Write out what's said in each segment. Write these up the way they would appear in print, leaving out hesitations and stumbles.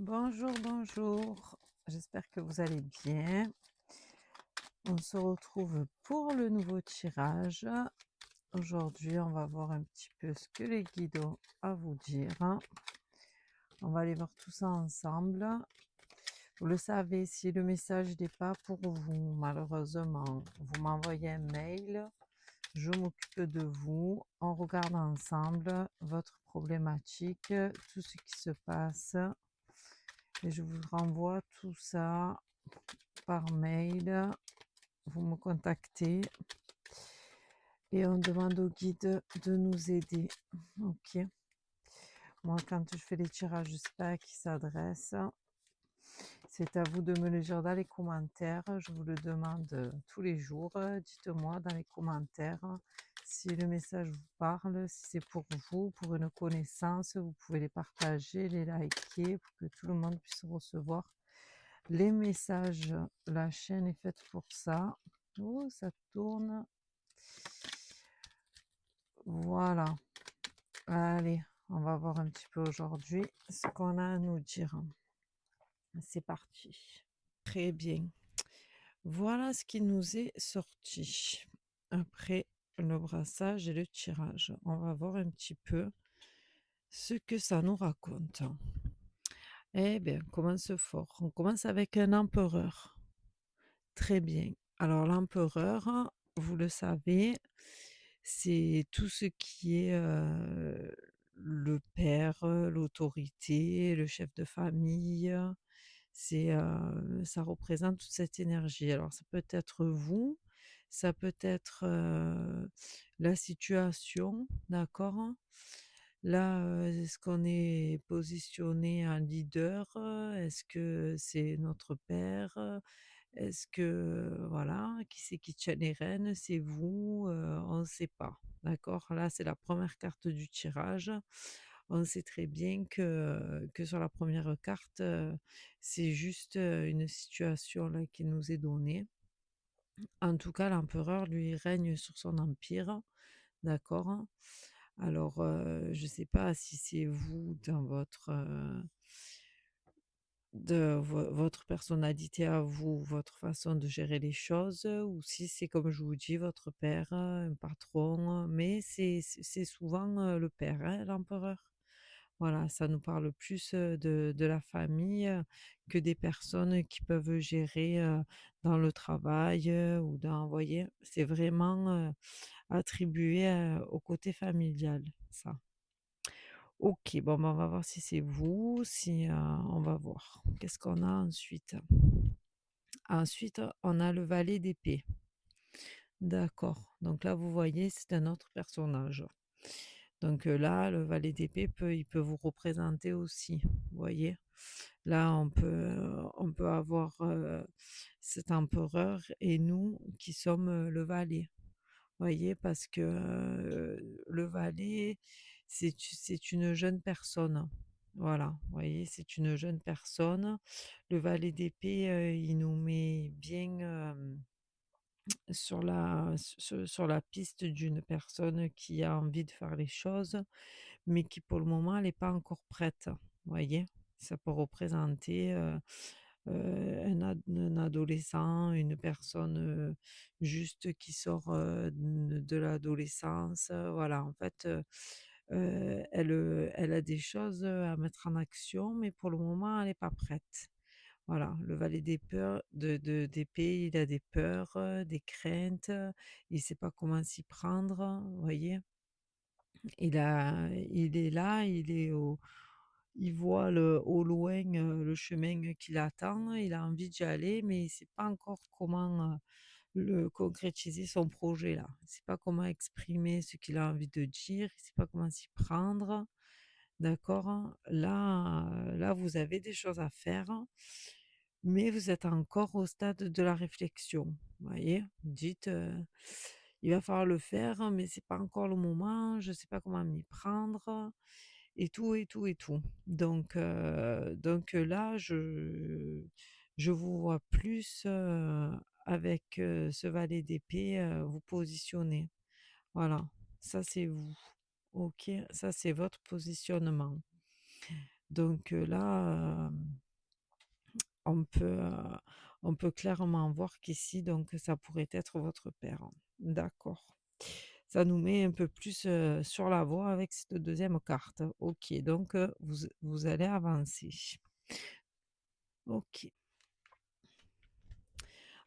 Bonjour, bonjour. J'espère que vous allez bien. On se retrouve pour le nouveau tirage. Aujourd'hui, on va voir un petit peu ce que les guides ont à vous dire. On va aller voir tout ça ensemble. Vous le savez, si le message n'est pas pour vous, malheureusement, vous m'envoyez un mail. Je m'occupe de vous. On regarde ensemble votre problématique, tout ce qui se passe. Et je vous renvoie tout ça par mail. Vous me contactez et on demande au guide de nous aider. Ok. Moi, quand je fais les tirages, je sais pas à qui s'adresse. C'est à vous de me le dire dans les commentaires. Je vous le demande tous les jours. Dites-moi dans les commentaires si le message vous parle, si c'est pour vous, pour une connaissance. Vous pouvez les partager, les liker pour que tout le monde puisse recevoir les messages. La chaîne est faite pour ça. Oh, ça tourne. Voilà. Allez, on va voir un petit peu aujourd'hui ce qu'on a à nous dire. C'est parti. Très bien. Voilà ce qui nous est sorti. Après le brassage et le tirage, on va voir un petit peu ce que ça nous raconte. Eh bien, on commence fort. On commence avec un empereur. Très bien. Alors l'empereur, vous le savez, c'est tout ce qui est le père, l'autorité, le chef de famille. C'est ça représente toute cette énergie. Alors ça peut être vous, ça peut être la situation, d'accord? Là, est-ce qu'on est positionné en leader? Est-ce que c'est notre père? Est-ce que voilà, qui c'est qui tient les rênes? C'est vous? On ne sait pas, d'accord? Là, c'est la première carte du tirage. On sait très bien que sur la première carte, c'est juste, une situation là qui nous est donnée. En tout cas, l'empereur, lui, règne sur son empire, d'accord? Alors, je ne sais pas si c'est vous dans votre, votre personnalité à vous, votre façon de gérer les choses, ou si c'est comme je vous dis, votre père, un patron, mais c'est souvent, le père, hein, l'empereur. Voilà, ça nous parle plus, de la famille, que des personnes qui peuvent gérer, dans le travail, ou dans vous voyez? C'est vraiment, attribué, au côté familial, ça. OK, bon, ben, on va voir si c'est vous, si, on va voir. Qu'est-ce qu'on a ensuite? Ensuite, on a le valet d'épée. D'accord, donc là, vous voyez, c'est un autre personnage. Donc, là, le valet d'épée il peut vous représenter aussi, vous voyez? Là, on peut avoir, cet empereur et nous qui sommes, le valet. Voyez? Parce que, le valet, c'est une jeune personne. Voilà, vous voyez? C'est une jeune personne. Le valet d'épée, il nous met bien, sur la piste d'une personne qui a envie de faire les choses, mais qui pour le moment, elle est pas encore prête. Voyez? Ça peut représenter, un adolescent, une personne, juste qui sort, de l'adolescence, voilà. En fait, elle a des choses, à mettre en action, mais pour le moment, elle est pas prête. Voilà, le valet des peurs d'épée, il a des peurs, des craintes, il sait pas comment s'y prendre, vous voyez? Il est là, il voit au loin, le chemin qui l'attend, il a envie d'y aller, mais il ne sait pas encore comment, le concrétiser son projet là. Il ne sait pas comment exprimer ce qu'il a envie de dire, il ne sait pas comment s'y prendre, d'accord? Là, vous avez des choses à faire, mais vous êtes encore au stade de la réflexion, vous voyez? Vous dites, «Il va falloir le faire, mais c'est pas encore le moment, je ne sais pas comment m'y prendre» et tout, et tout, et tout. Donc là, je vous vois plus, avec, ce valet d'épée, vous positionner. Voilà, ça c'est vous. OK, ça c'est votre positionnement. Donc là, on peut, on peut clairement voir qu'ici, donc ça pourrait être votre père. D'accord. Ça nous met un peu plus, sur la voie avec cette deuxième carte. OK, donc vous allez avancer. OK.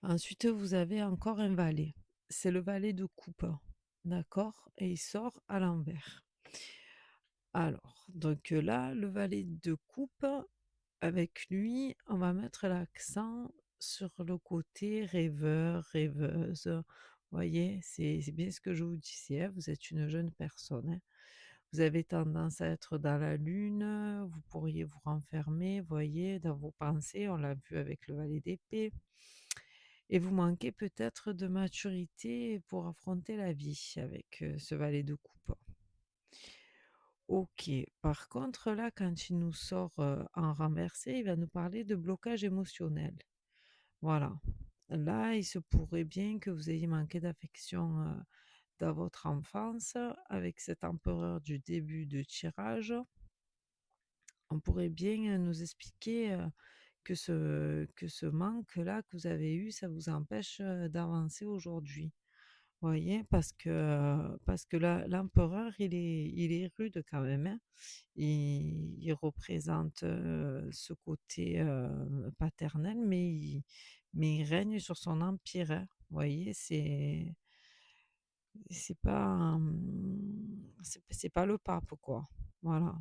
Ensuite, vous avez encore un valet. C'est le valet de coupe, d'accord? Et il sort à l'envers. Alors, donc là, le valet de coupe, avec lui, on va mettre l'accent sur le côté rêveur, rêveuse. Vous voyez, c'est bien ce que je vous disais, hein, vous êtes une jeune personne, hein. Vous avez tendance à être dans la lune, vous pourriez vous renfermer, vous voyez, dans vos pensées, on l'a vu avec le valet d'épée. Et vous manquez peut-être de maturité pour affronter la vie avec ce valet de coupe. Ok, par contre, là, quand il nous sort en renversé, il va nous parler de blocage émotionnel. Voilà. Là, il se pourrait bien que vous ayez manqué d'affection dans votre enfance avec cet empereur du début de tirage. On pourrait bien nous expliquer que ce manque-là que vous avez eu, ça vous empêche d'avancer aujourd'hui. Voyez, parce que l'empereur, il est rude quand même, hein. Il représente ce côté paternel, mais il règne sur son empire, hein. Voyez, c'est pas, c'est pas le pape, quoi. Voilà.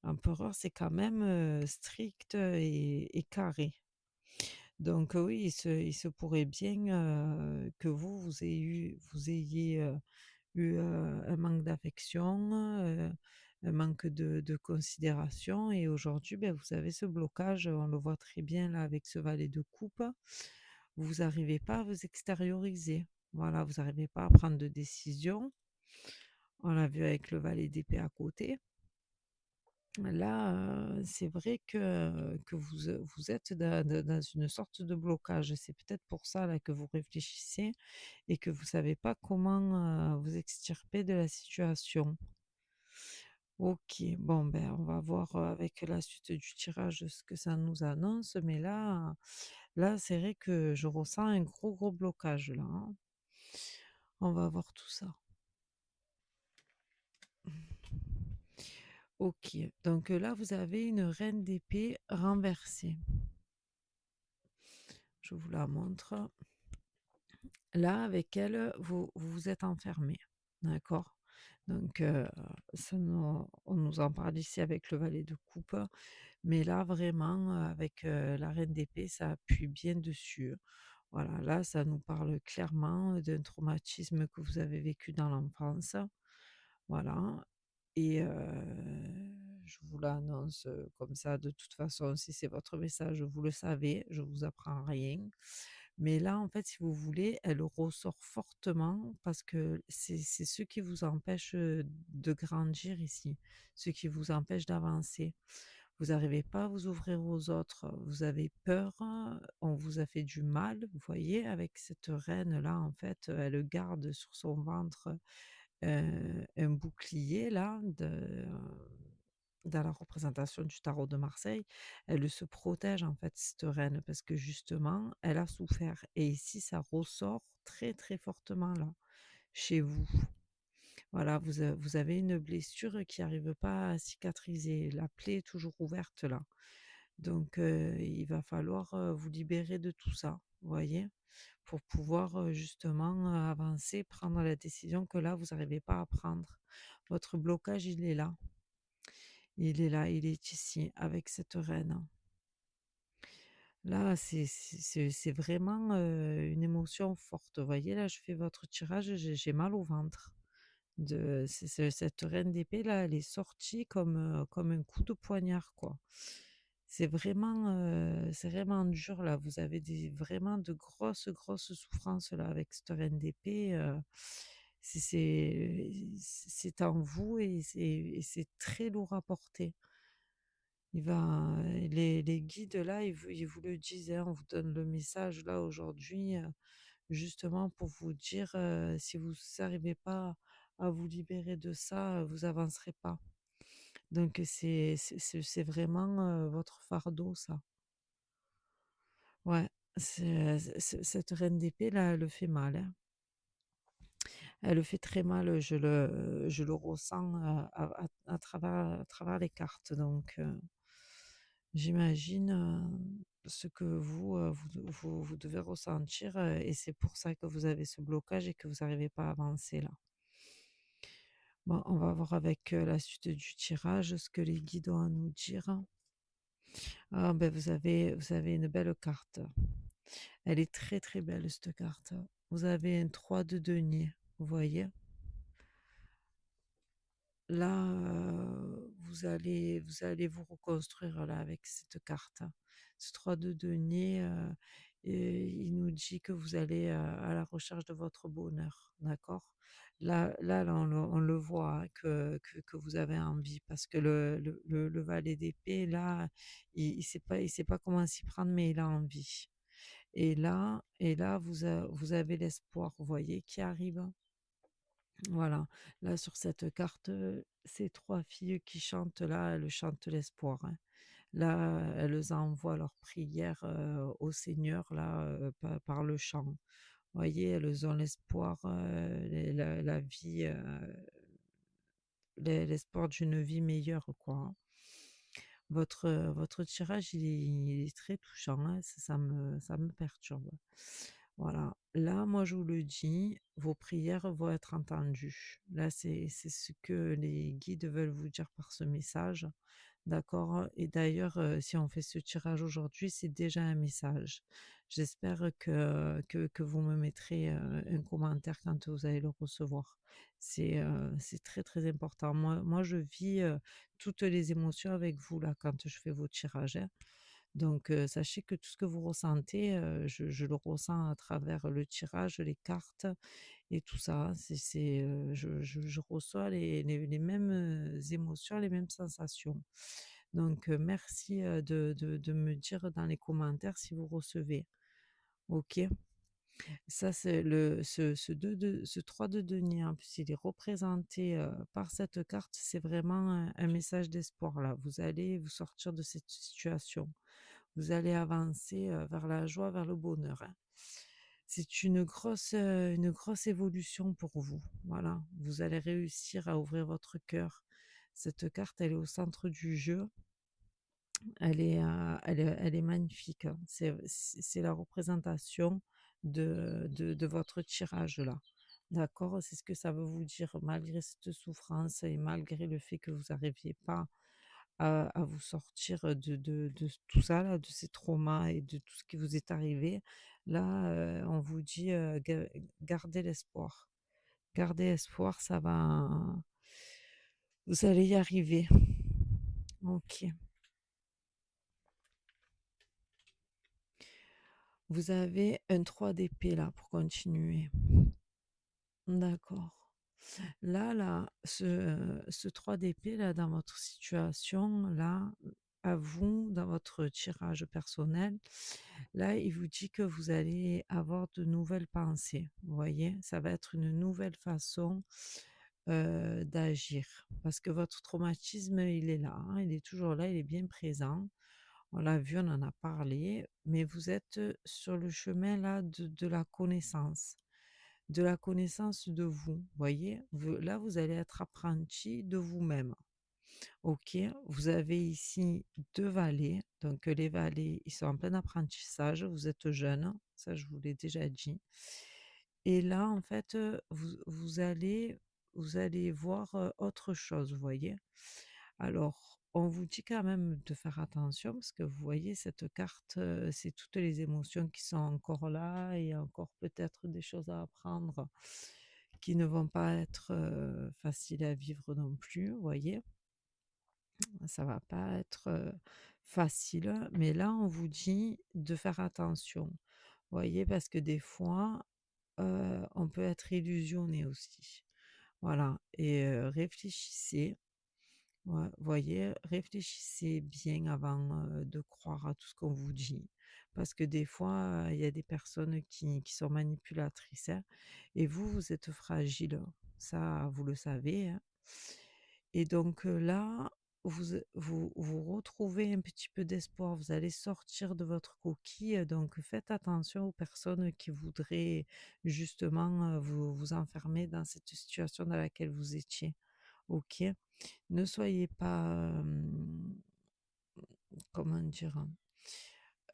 L'empereur, c'est quand même strict et carré. Donc oui, il se pourrait bien que vous ayez eu un manque d'affection, un manque de considération et aujourd'hui, ben, vous avez ce blocage, on le voit très bien là avec ce valet de coupe. Vous n'arrivez pas à vous extérioriser. Voilà, vous n'arrivez pas à prendre de décision. On l'a vu avec le valet d'épée à côté. Là, c'est vrai que vous êtes dans une sorte de blocage. C'est peut-être pour ça là que vous réfléchissez et que vous savez pas comment, vous extirper de la situation. OK, bon, ben, on va voir, avec la suite du tirage ce que ça nous annonce, mais là, c'est vrai que je ressens un gros, gros blocage là, hein. On va voir tout ça. OK, donc là, vous avez une reine d'épée renversée. Je vous la montre. Là, avec elle, vous vous êtes enfermé, d'accord? Donc ça on nous en parle ici avec le valet de coupe, mais là, vraiment, avec, la reine d'épée, ça appuie bien dessus. Voilà, là, ça nous parle clairement d'un traumatisme que vous avez vécu dans l'enfance. Voilà et je vous l'annonce, comme ça, de toute façon, si c'est votre message, vous le savez, je vous apprends rien. Mais là, en fait, si vous voulez, elle ressort fortement parce que c'est ce qui vous empêche, de grandir ici, ce qui vous empêche d'avancer. Vous n'arrivez pas à vous ouvrir aux autres, vous avez peur, on vous a fait du mal, vous voyez? Avec cette reine-là, en fait, elle garde sur son ventre, un bouclier là dans la représentation du tarot de Marseille, elle se protège en fait cette reine parce que justement elle a souffert et ici ça ressort très très fortement là chez vous. Voilà, vous avez une blessure qui n'arrive pas à cicatriser, la plaie est toujours ouverte là. Donc il va falloir, vous libérer de tout ça, vous voyez? Pour pouvoir, justement, avancer, prendre la décision que là, vous n'arrivez pas à prendre. Votre blocage, il est là. Il est là, il est ici, avec cette reine. Là, c'est vraiment, une émotion forte. Vous voyez, là, je fais votre tirage, j'ai mal au ventre. Cette reine d'épée, là, elle est sortie comme un coup de poignard, quoi. C'est vraiment dur, là. Vous avez vraiment de grosses, grosses souffrances, là, avec cette reine d'épée. C'est en vous et c'est très lourd à porter. Les guides là, ils vous le disent, hein, on vous donne le message là aujourd'hui, justement pour vous dire, si vous n'arrivez pas à vous libérer de ça, vous avancerez pas. Donc c'est vraiment, votre fardeau ça. Ouais, cette reine d'épée là, elle le fait mal, hein. Elle le fait très mal, je le ressens, à travers les cartes donc j'imagine, ce que vous devez ressentir, et c'est pour ça que vous avez ce blocage et que vous n'arrivez pas à avancer là. Bon, on va voir avec, la suite du tirage ce que les guides ont à nous dire. Ah ben vous avez une belle carte. Elle est très, très belle cette carte. Vous avez un 3 de denier, vous voyez? Là, vous allez vous reconstruire là avec cette carte. Ce 3 de denier, et il nous dit que vous allez, à la recherche de votre bonheur, d'accord? Là, on le voit, hein, que vous avez envie parce que le valet d'épée là, il sait pas comment s'y prendre, mais il a envie. Et là, vous avez l'espoir, vous voyez, qui arrive. Voilà, là sur cette carte, ces 3 filles qui chantent là, elles chantent l'espoir, hein. Là, elles envoient leurs prières, au Seigneur là, par le chant. Vous voyez, elles ont l'espoir, la vie, l'espoir d'une vie meilleure quoi, hein. Votre tirage, il est très touchant, hein, ça me perturbe. Voilà. Là, moi, je vous le dis, vos prières vont être entendues. Là, c'est ce que les guides veulent vous dire par ce message. D'accord? Et d'ailleurs, si on fait ce tirage aujourd'hui, c'est déjà un message. J'espère que vous me mettrez, un commentaire quand vous allez le recevoir. C'est très, très important. Moi, je vis, toutes les émotions avec vous, là, quand je fais vos tirages, hein. Donc, sachez que tout ce que vous ressentez, je le ressens à travers le tirage, les cartes et tout ça, hein. Je reçois les mêmes, émotions, les mêmes sensations. Donc, merci, de me dire dans les commentaires si vous recevez. OK? Ça, c'est ce 3 de denier, en plus, il est représenté, par cette carte. C'est vraiment un message d'espoir, là. Vous allez vous sortir de cette situation. Vous allez avancer, vers la joie, vers le bonheur, hein. C'est une grosse évolution pour vous. Voilà, vous allez réussir à ouvrir votre cœur. Cette carte, elle est au centre du jeu. Elle est magnifique, hein. C'est la représentation de votre tirage là. D'accord? C'est ce que ça veut vous dire malgré cette souffrance et malgré le fait que vous n'arriviez pas à vous sortir de tout ça là, de ces traumas et de tout ce qui vous est arrivé. Là, on vous dit, gardez l'espoir. Gardez espoir, ça va, vous allez y arriver. OK. Vous avez un 3 d'épée là pour continuer. D'accord. Là, ce 3 d'épée là dans votre situation là, à vous, dans votre tirage personnel, là, il vous dit que vous allez avoir de nouvelles pensées. Vous voyez? Ça va être une nouvelle façon, d'agir. Parce que votre traumatisme, il est là, hein, il est toujours là, il est bien présent. On l'a vu, on en a parlé, mais vous êtes, sur le chemin là de la connaissance. De la connaissance de vous, voyez? Là, vous allez être apprenti de vous-même. OK? Vous avez ici 2 valets, donc les valets, ils sont en plein apprentissage, vous êtes jeunes, ça je vous l'ai déjà dit. Et là, en fait, vous allez voir, autre chose, vous voyez? Alors, on vous dit quand même de faire attention parce que vous voyez cette carte, c'est toutes les émotions qui sont encore là et encore peut-être des choses à apprendre qui ne vont pas être, faciles à vivre non plus, vous voyez? Ça va pas être, facile, mais là, on vous dit de faire attention, vous voyez? Parce que des fois, on peut être illusionné aussi. Voilà et réfléchissez. Ouais, voyez, réfléchissez bien avant, de croire à tout ce qu'on vous dit. Parce que des fois, il y a des personnes qui sont manipulatrices, hein, et vous êtes fragile. Ça, vous le savez, hein. Et donc, là, vous retrouvez un petit peu d'espoir, vous allez sortir de votre coquille, donc faites attention aux personnes qui voudraient justement, vous enfermer dans cette situation dans laquelle vous étiez, OK? Ne soyez pas, comment dire?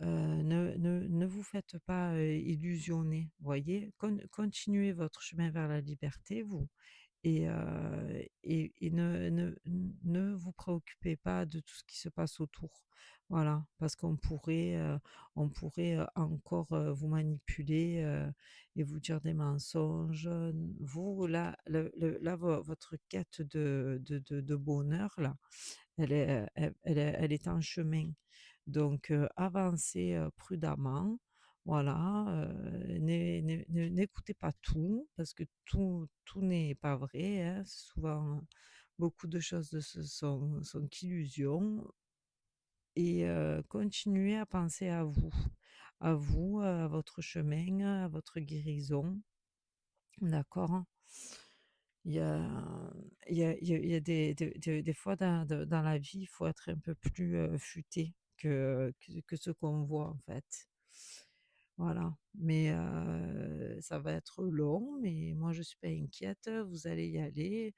Ne vous faites pas, illusionner, voyez? Continuez votre chemin vers la liberté, vous, et ne vous préoccupez pas de tout ce qui se passe autour. Voilà, parce qu'on pourrait encore, vous manipuler, et vous dire des mensonges. Vous, là, là, votre quête de bonheur, là, elle est en chemin. Donc, avancez, prudemment. Voilà, n'écoutez pas tout, parce que tout n'est pas vrai, hein. Souvent, beaucoup de choses sont qu'illusions, et continuez à penser à vous, à votre chemin, à votre guérison, d'accord? Il y a il y a des fois dans la vie, il faut être un peu plus, futé que ce qu'on voit, en fait. Voilà, mais ça va être long, mais moi je suis pas inquiète, vous allez y aller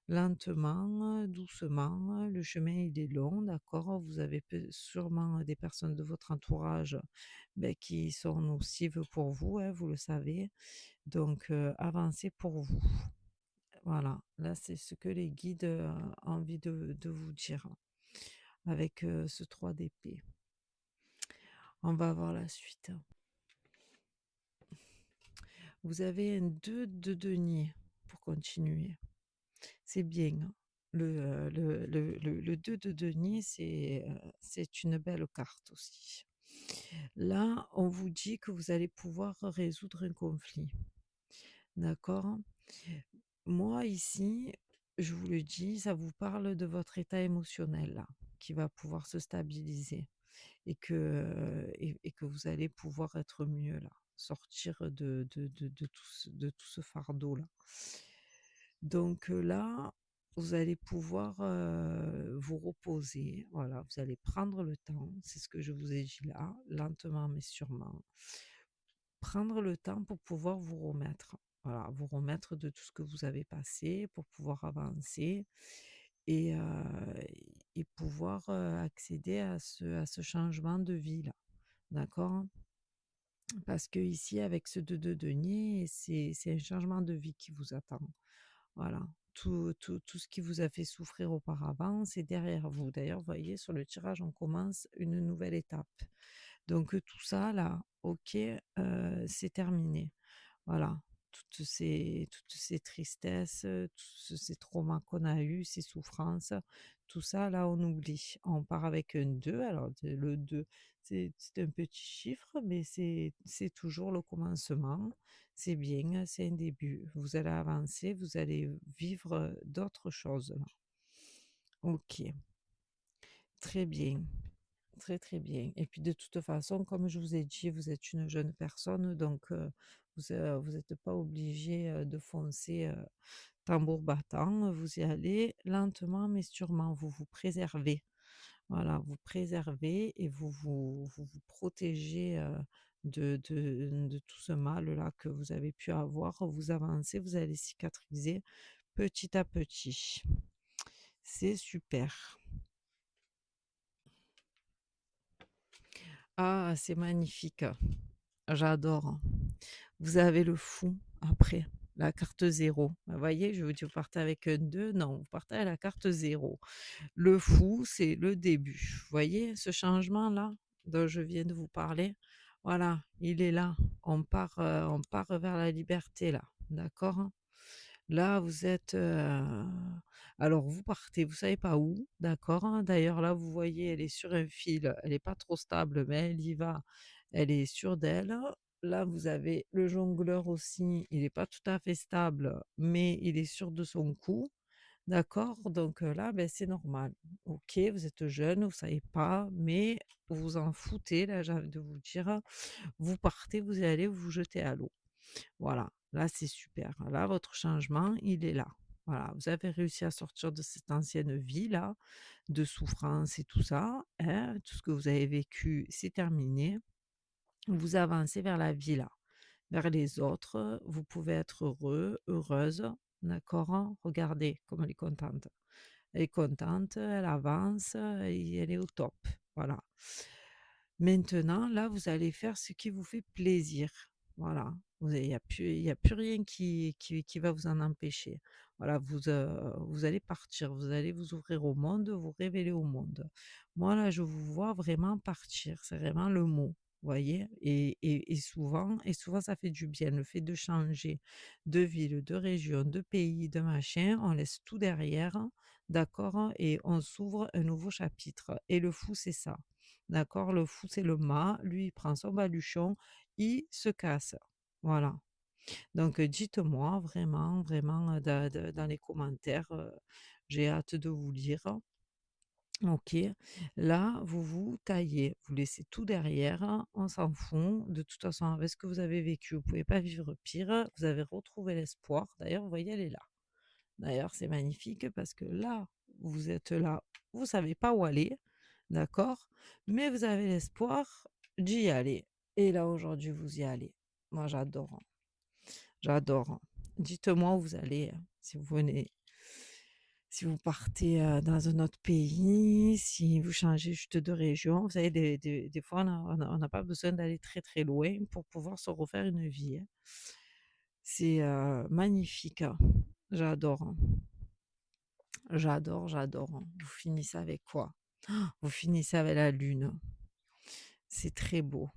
lentement, doucement. Le chemin, il est long, d'accord? Vous avez sûrement des personnes de votre entourage, beh, qui sont nocives pour vous, hein, vous le savez. Donc, avancez pour vous. Voilà, là, c'est ce que les guides, ont envie de vous dire avec, ce 3 d'épée. On va voir la suite. Vous avez un 2 de denier pour continuer. C'est bien, hein. Le 2 de denier, c'est une belle carte aussi. Là, on vous dit que vous allez pouvoir résoudre un conflit, d'accord? Moi, ici, je vous le dis, ça vous parle de votre état émotionnel, là, qui va pouvoir se stabiliser, et que vous allez pouvoir être mieux, là, sortir de tout ce fardeau-là. Donc, là, vous allez pouvoir, vous reposer, voilà, vous allez prendre le temps, c'est ce que je vous ai dit là, lentement mais sûrement. Prendre le temps pour pouvoir vous remettre, voilà, vous remettre de tout ce que vous avez passé pour pouvoir avancer, et pouvoir, accéder à ce changement de vie-là, d'accord? Parce que ici, avec ce 2 de denier, c'est un changement de vie qui vous attend. Voilà. Tout ce qui vous a fait souffrir auparavant, c'est derrière vous. D'ailleurs, vous voyez, sur le tirage, on commence une nouvelle étape. Donc, tout ça, là, OK, c'est terminé. Voilà, toutes ces tristesses, tous ces traumas qu'on a eus, ces souffrances, tout ça, là, on oublie. On part avec un 2. Alors, le 2, c'est un petit chiffre, mais c'est toujours le commencement. C'est bien, c'est un début. Vous allez avancer, vous allez vivre, d'autres choses, là. OK, très bien. Très, très bien, et puis de toute façon, comme je vous ai dit, vous êtes une jeune personne, donc vous êtes pas obligé, de foncer, tambour battant. Vous y allez lentement mais sûrement. Vous vous préservez. Voilà, vous préservez, et vous protégez, de tout ce mal-là que vous avez pu avoir. Vous avancez, vous allez cicatriser petit à petit. C'est super. Ah, c'est magnifique. J'adore. Vous avez le fou après, la carte 0. Vous voyez, je vous dis, vous partez avec un 2, non, vous partez à la carte 0. Le fou, c'est le début. Vous voyez ce changement-là dont je viens de vous parler? Voilà, il est là. On part vers la liberté là, d'accord? Là, vous êtes, alors vous partez, vous savez pas où, d'accord, hein. D'ailleurs, là, vous voyez, elle est sur un fil, elle est pas trop stable, mais elle y va, elle est sûre d'elle. Là, vous avez le jongleur aussi, il est pas tout à fait stable, mais il est sûr de son coup, d'accord? Donc, là, ben c'est normal. OK, vous êtes jeune, vous savez pas, mais vous vous en foutez, là, j'ai envie de vous dire. Vous partez, vous y allez vous jeter à l'eau. Voilà, là, c'est super. Là, votre changement, il est là. Voilà, vous avez réussi à sortir de cette ancienne vie-là, de souffrance et tout ça, hein, tout ce que vous avez vécu, c'est terminé. Vous avancez vers la vie là, vers les autres, vous pouvez être heureux, heureuse, d'accord, hein? Regardez comme elle est contente. Elle est contente, elle avance, et elle est au top, voilà. Maintenant, là, vous allez faire ce qui vous fait plaisir. Voilà. Il y a plus rien qui va vous en empêcher. Voilà, vous allez partir, vous allez vous ouvrir au monde, vous révéler au monde. Moi, là, je vous vois vraiment partir, c'est vraiment le mot, vous voyez? Et souvent, ça fait du bien, le fait de changer de ville, de région, de pays, de machin, on laisse tout derrière, d'accord? Et on s'ouvre un nouveau chapitre. Et le fou, c'est ça. D'accord? Le fou, c'est le mât. Lui, il prend son baluchon, il se casse. Voilà. Donc, dites-moi vraiment, vraiment, dans les commentaires, j'ai hâte de vous lire. OK. Là, vous vous taillez, vous laissez tout derrière, on s'en fout. De toute façon, avec ce que vous avez vécu, vous pouvez pas vivre pire. Vous avez retrouvé l'espoir. D'ailleurs, vous voyez, elle est là. D'ailleurs, c'est magnifique parce que là, vous êtes là, vous savez pas où aller, d'accord? Mais vous avez l'espoir d'y aller. Et là, aujourd'hui, vous y allez. Moi, j'adore, hein. J'adore, hein. Dites-moi où vous allez, si vous venez, si vous partez dans un autre pays, si vous changez juste de région. Vous savez, des fois, on n'a pas besoin d'aller très très loin pour pouvoir se refaire une vie, hein. C'est magnifique, hein. J'adore, hein. J'adore, j'adore, hein. Vous finissez avec quoi? Vous finissez avec la lune. C'est très beau.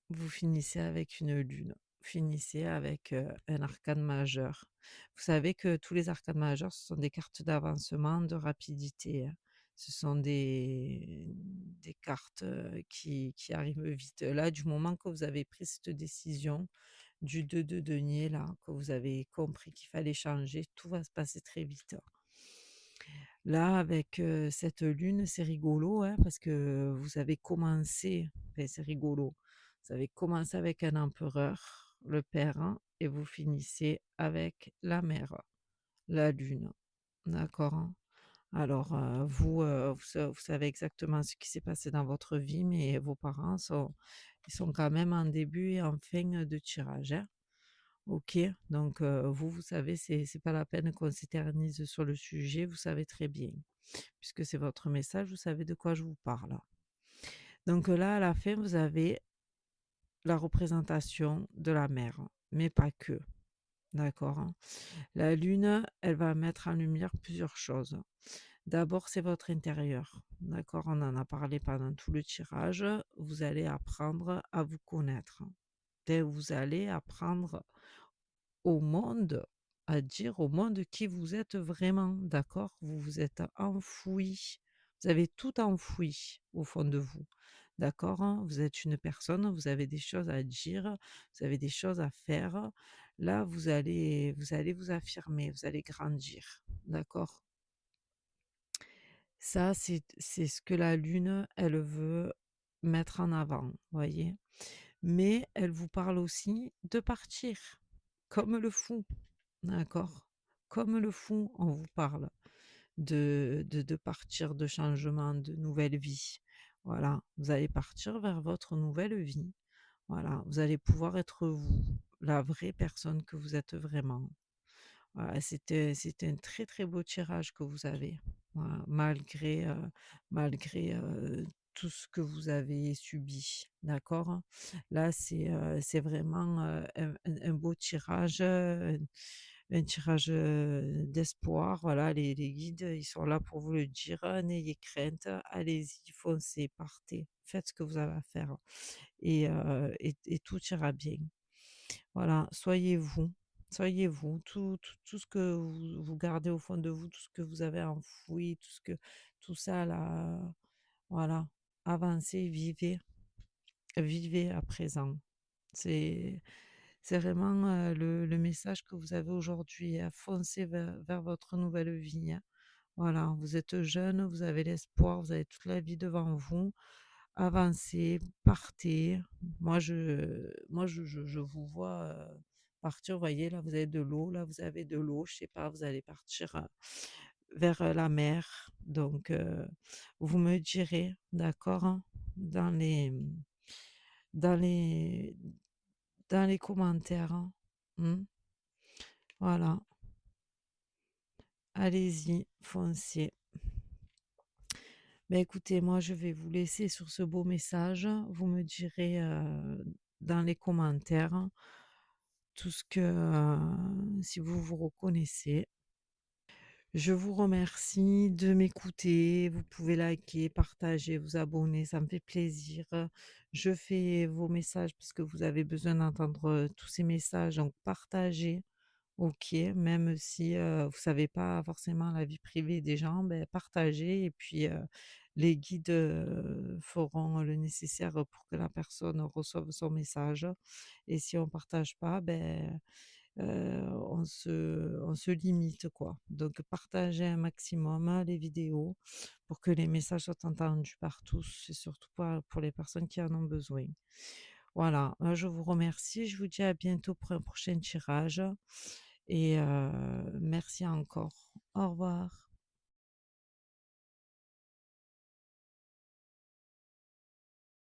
Vous finissez avec une lune. Vous finissez avec un arcane majeur. Vous savez que tous les arcanes majeurs, ce sont des cartes d'avancement, de rapidité, hein. Ce sont des cartes qui arrivent vite. Là, du moment que vous avez pris cette décision du 2 de denier, là, que vous avez compris qu'il fallait changer, tout va se passer très vite. Là, avec cette lune, c'est rigolo, hein, parce que vous avez commencé, enfin, c'est rigolo. Vous avez commencé avec un empereur, le père, hein, et vous finissez avec la mère, la lune. D'accord, hein? Alors, vous savez exactement ce qui s'est passé dans votre vie, mais vos parents ils sont quand même en début et en fin de tirage, hein. OK, donc vous savez, c'est pas la peine qu'on s'éternise sur le sujet, vous savez très bien. Puisque c'est votre message, vous savez de quoi je vous parle. Donc là, à la fin, vous avez la représentation de la mer, mais pas que, d'accord, hein. La lune, elle va mettre en lumière plusieurs choses. D'abord, c'est votre intérieur, d'accord? On en a parlé pendant tout le tirage. Vous allez apprendre à vous connaître. Et vous allez apprendre au monde, à dire au monde qui vous êtes vraiment, d'accord? Vous vous êtes enfoui, vous avez tout enfoui au fond de vous, d'accord, hein? Vous êtes une personne, vous avez des choses à dire, vous avez des choses à faire. Là, vous allez vous affirmer, vous allez grandir, d'accord? Ça, c'est ce que la lune, elle veut mettre en avant, voyez? Mais elle vous parle aussi de partir, comme le fou. D'accord. Comme le fou, on vous parle de partir, de changement, de nouvelle vie. Voilà, vous allez partir vers votre nouvelle vie. Voilà, vous allez pouvoir être vous, la vraie personne que vous êtes vraiment. Voilà, c'était un très très beau tirage que vous avez. Voilà, malgré tout ce que vous avez subi. D'accord? Là, c'est vraiment un beau tirage, un tirage d'espoir. Voilà, les guides, ils sont là pour vous le dire. N'ayez crainte, allez-y, foncez, partez, faites ce que vous avez à faire et tout ira bien. Voilà, soyez vous. Soyez vous, tout ce que vous gardez au fond de vous, tout ce que vous avez enfoui, tout ça là, voilà, avancez, vivez, vivez à présent. C'est c'est vraiment le message que vous avez aujourd'hui, hein. Foncez vers votre nouvelle vie, hein. Voilà, vous êtes jeune, vous avez l'espoir, vous avez toute la vie devant vous. Avancez, partez. Moi, je vous vois partir, vous voyez, là, vous avez de l'eau, là, vous avez de l'eau, je sais pas, vous allez partir, vers, la mer. Donc, vous me direz, d'accord, hein? Dans les, dans les dans les commentaires, hein. Mmh. Voilà, allez-y, foncez. Bah, écoutez, moi, je vais vous laisser sur ce beau message. Vous me direz, dans les commentaires tout ce que, si vous vous reconnaissez. Je vous remercie de m'écouter. Vous pouvez liker, partager, vous abonner, ça me fait plaisir. Je fais vos messages parce que vous avez besoin d'entendre, tous ces messages, donc partagez. OK, même si, vous savez pas forcément la vie privée des gens, beh, partagez et puis, les guides, feront le nécessaire pour que la personne reçoive son message et si on partage pas, ben, on se limite quoi. Donc partagez un maximum, les vidéos pour que les messages soient entendus par tous et surtout pour les personnes qui en ont besoin. Voilà, je vous remercie, je vous dis à bientôt pour un prochain tirage et merci encore. Au revoir.